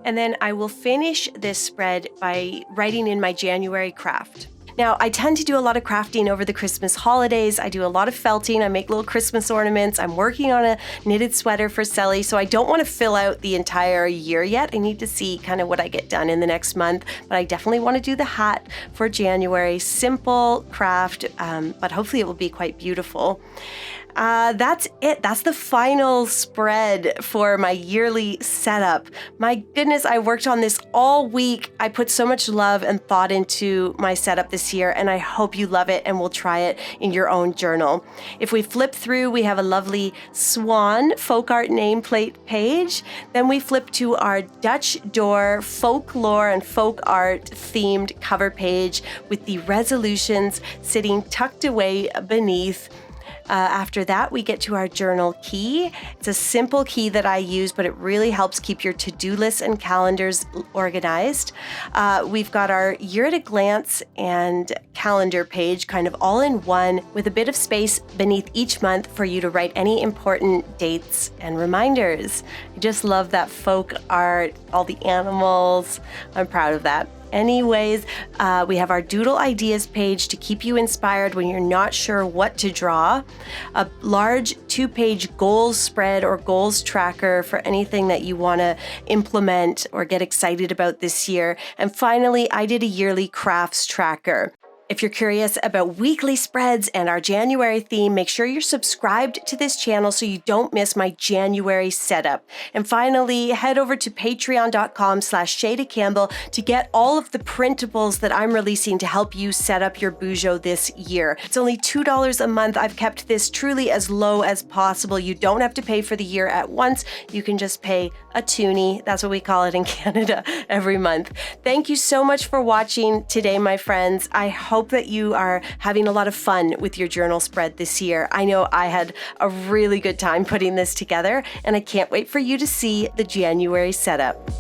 And then I will finish this spread by writing in my January craft. Now, I tend to do a lot of crafting over the Christmas holidays. I do a lot of felting. I make little Christmas ornaments. I'm working on a knitted sweater for Selly, so I don't want to fill out the entire year yet. I need to see kind of what I get done in the next month, but I definitely want to do the hat for January. Simple craft, but hopefully it will be quite beautiful. That's it. That's the final spread for my yearly setup. My goodness, I worked on this all week. I put so much love and thought into my setup this year, and I hope you love it and will try it in your own journal. If we flip through, we have a lovely swan folk art nameplate page. Then we flip to our Dutch door folklore and folk art themed cover page with the resolutions sitting tucked away beneath. After that, we get to our journal key. It's a simple key that I use, but it really helps keep your to-do lists and calendars organized. We've got our year at a glance and calendar page kind of all in one, with a bit of space beneath each month for you to write any important dates and reminders. I just love that folk art, all the animals. I'm proud of that. Anyways, we have our Doodle ideas page to keep you inspired when you're not sure what to draw. A large 2-page goals spread or goals tracker for anything that you want to implement or get excited about this year. And finally, I did a yearly crafts tracker. If you're curious about weekly spreads and our January theme, make sure you're subscribed to this channel so you don't miss my January setup. And finally, head over to patreon.com/Shayda Campbell to get all of the printables that I'm releasing to help you set up your Bujo this year. It's only $2 a month. I've kept this truly as low as possible. You don't have to pay for the year at once. You can just pay a toonie, that's what we call it in Canada, every month. Thank you so much for watching today, my friends. I hope that you are having a lot of fun with your journal spread this year. I know I had a really good time putting this together, and I can't wait for you to see the January setup.